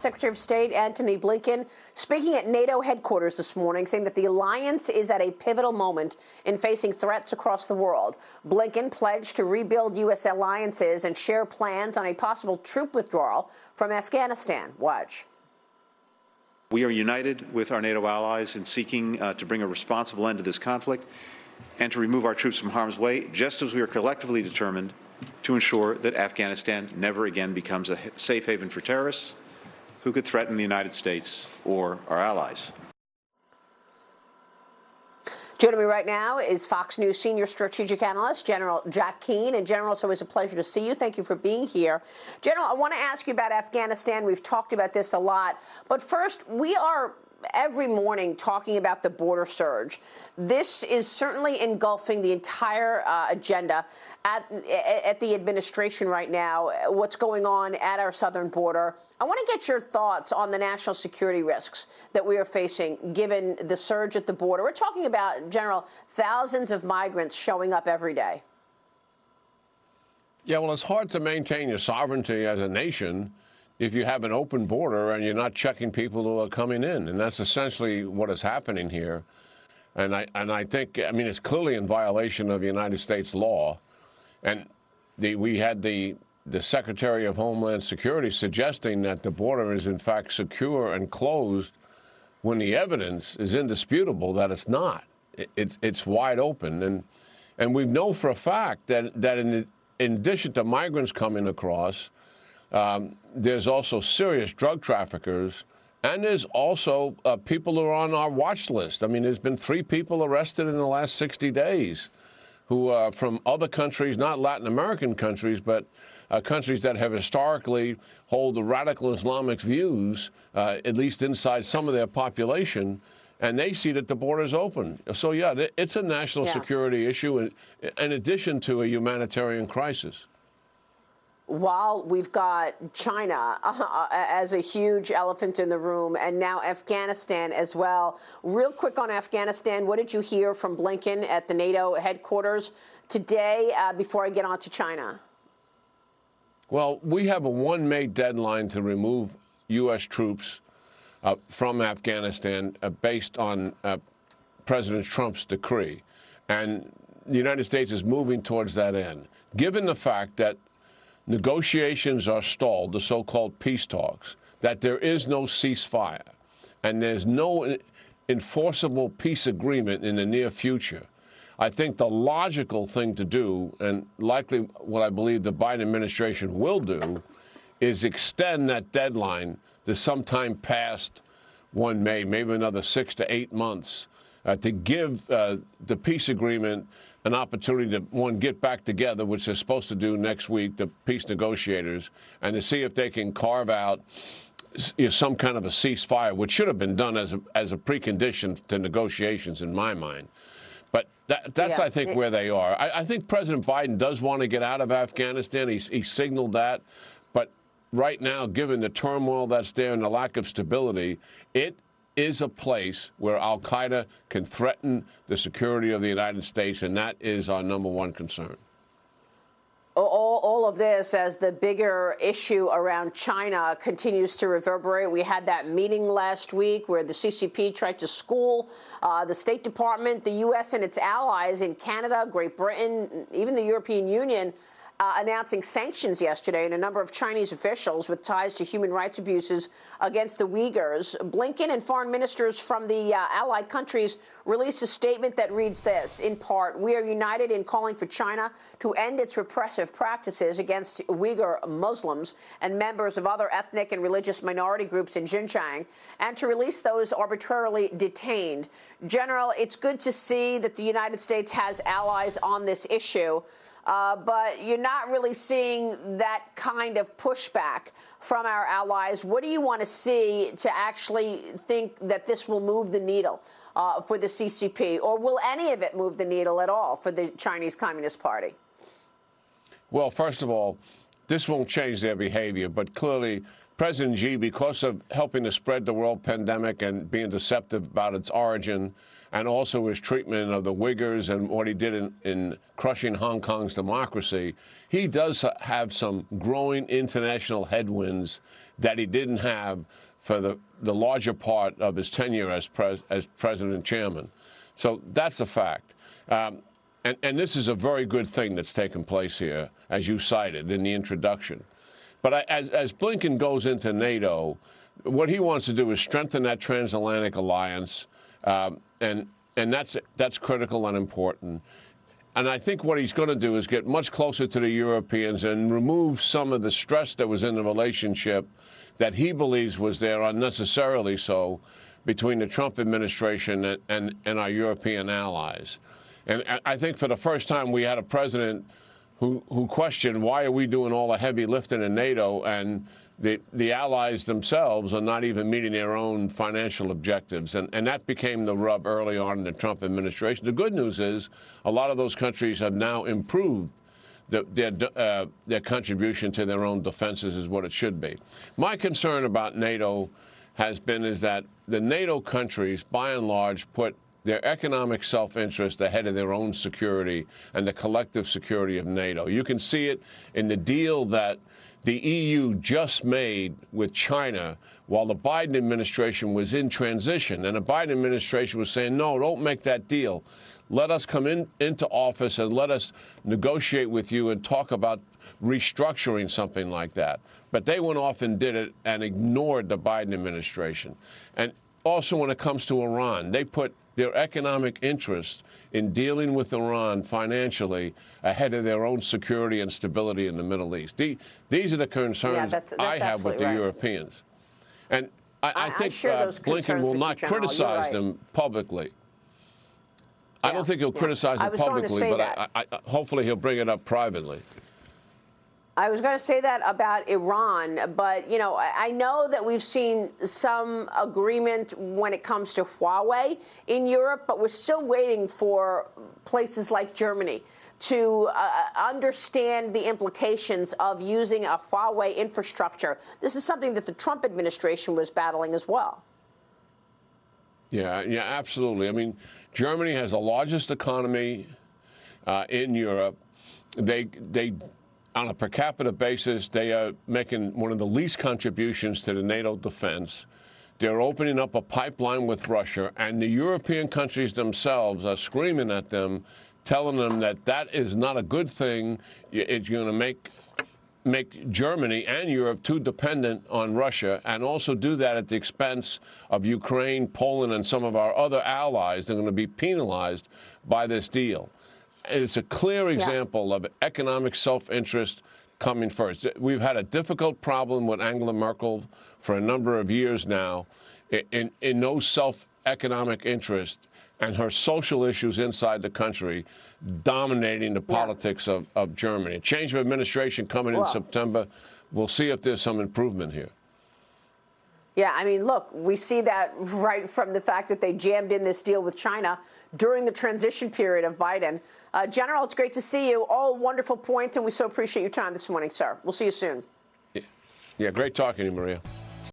Secretary of State Antony Blinken speaking at NATO headquarters this morning, saying that the alliance is at a pivotal moment in facing threats across the world. Blinken pledged to rebuild U.S. alliances and share plans on a possible troop withdrawal from Afghanistan. Watch. We are united with our NATO allies in seeking to bring a responsible end to this conflict and to remove our troops from harm's way, just as we are collectively determined to ensure that Afghanistan never again becomes a safe haven for terrorists who could threaten the United States or our allies. Joining me right now is Fox News senior strategic analyst, General Jack Keane. And General, it's always a pleasure to see you. Thank you for being here. General, I want to ask you about Afghanistan. We've talked about this a lot. But first, we are every morning talking about the border surge. This is certainly engulfing the entire agenda at the administration right now, what's going on at our southern border. I want to get your thoughts on the national security risks that we are facing given the surge at the border. We're talking about, General, thousands of migrants showing up every day. Yeah, well, it's hard to maintain your sovereignty as a nation if you have an open border and you're not checking people who are coming in. And that's essentially what is happening here. And I think, I mean, it's clearly in violation of United States law. And we had the Secretary of Homeland Security suggesting that the border is in fact secure and closed when the evidence is indisputable that it's not. It's wide open. And we know for a fact that in addition to migrants coming across, there's also serious drug traffickers, and there's also people who are on our watch list. I mean, there's been 3 people arrested in the last 60 days who are from other countries, not Latin American countries, but countries that have historically hold the radical Islamic views, at least inside some of their population, and they see that the border's open. So, yeah, it's a national security issue in addition to a humanitarian crisis. While we've got China as a huge elephant in the room, and now Afghanistan as well. Real quick on Afghanistan, what did you hear from Blinken at the NATO headquarters today before I get on to China? Well, we have a 1 May deadline to remove U.S. troops from Afghanistan based on President Trump's decree. And the United States is moving towards that end. Given the fact that negotiations are stalled, the so-called peace talks, that there is no ceasefire, and there's no enforceable peace agreement in the near future, I think the logical thing to do, and likely what I believe the Biden administration will do, is extend that deadline to sometime past 1 May, maybe another 6 to 8 months, to give the peace agreement an opportunity to, one, get back together, which they're supposed to do next week, the peace negotiators, and to see if they can carve out some kind of a ceasefire, which should have been done as a precondition to negotiations, in my mind. But that's I think, where they are. I think President Biden does want to get out of Afghanistan. He signaled that. But right now, given the turmoil that's there and the lack of stability, it is a place where al-Qaeda can threaten the security of the United States, and that is our #1 concern. All of this as the bigger issue around China continues to reverberate. We had that meeting last week where the CCP tried to school the State Department, the U.S. and its allies in Canada, Great Britain, even the European Union, announcing sanctions yesterday and a number of Chinese officials with ties to human rights abuses against the Uyghurs. Blinken and foreign ministers from the allied countries released a statement that reads this, in part, "We are united in calling for China to end its repressive practices against Uyghur Muslims and members of other ethnic and religious minority groups in Xinjiang, and to release those arbitrarily detained." General, it's good to see that the United States has allies on this issue. But you're not really seeing that kind of pushback from our allies. What do you want to see to actually think that this will move the needle for the CCP? Or will any of it move the needle at all for the Chinese Communist Party? Well, first of all, this won't change their behavior. But clearly, President Xi, because of helping to spread the world pandemic and being deceptive about its origin, and also his treatment of the Uyghurs and what he did in crushing Hong Kong's democracy, he does have some growing international headwinds that he didn't have for the larger part of his tenure as president chairman. So that's a fact. And this is a very good thing that's taken place here, as you cited in the introduction. But as Blinken goes into NATO, what he wants to do is strengthen that transatlantic alliance, and that's critical and important. And I think what he's going to do is get much closer to the Europeans and remove some of the stress that was in the relationship that he believes was there unnecessarily so between the Trump administration and our European allies. And I think for the first time we had a president who questioned, why are we doing all the heavy lifting in NATO and the allies themselves are not even meeting their own financial objectives. And that became the rub early on in the Trump administration. The good news is a lot of those countries have now improved their contribution to their own defenses is what it should be. My concern about NATO is that the NATO countries, by and large, put their economic self-interest ahead of their own security and the collective security of NATO. You can see it in the deal that the EU just made with China while the Biden administration was in transition. And the Biden administration was saying, no, don't make that deal. Let us come into office and let us negotiate with you and talk about restructuring something like that. But they went off and did it and ignored the Biden administration. And also when it comes to Iran, they put their economic interests in dealing with Iran financially ahead of their own security and stability in the Middle East. These are the concerns I have with the Europeans. And I think Blinken will not criticize them publicly. I don't think he'll criticize them publicly, but hopefully he'll bring it up privately. I was going to say that about Iran, but, you know, I know that we've seen some agreement when it comes to Huawei in Europe, but we're still waiting for places like Germany to understand the implications of using a Huawei infrastructure. This is something that the Trump administration was battling as well. Yeah, absolutely. I mean, Germany has the largest economy in Europe. They on a per capita basis, they are making one of the least contributions to the NATO defense. They're opening up a pipeline with Russia, and the European countries themselves are screaming at them, telling them that that is not a good thing. It's going to make Germany and Europe too dependent on Russia, and also do that at the expense of Ukraine, Poland, and some of our other allies. They're going to be penalized by this deal. It's a clear example of economic self-interest coming first. We've had a difficult problem with Angela Merkel for a number of years now in no self-economic interest, and her social issues inside the country dominating the politics of Germany. A change of administration coming in September. We'll see if there's some improvement here. Yeah, I mean, look, we see that right from the fact that they jammed in this deal with China during the transition period of Biden. General, it's great to see you. All wonderful points, and we so appreciate your time this morning, sir. We'll see you soon. Yeah, great talking to you, Maria.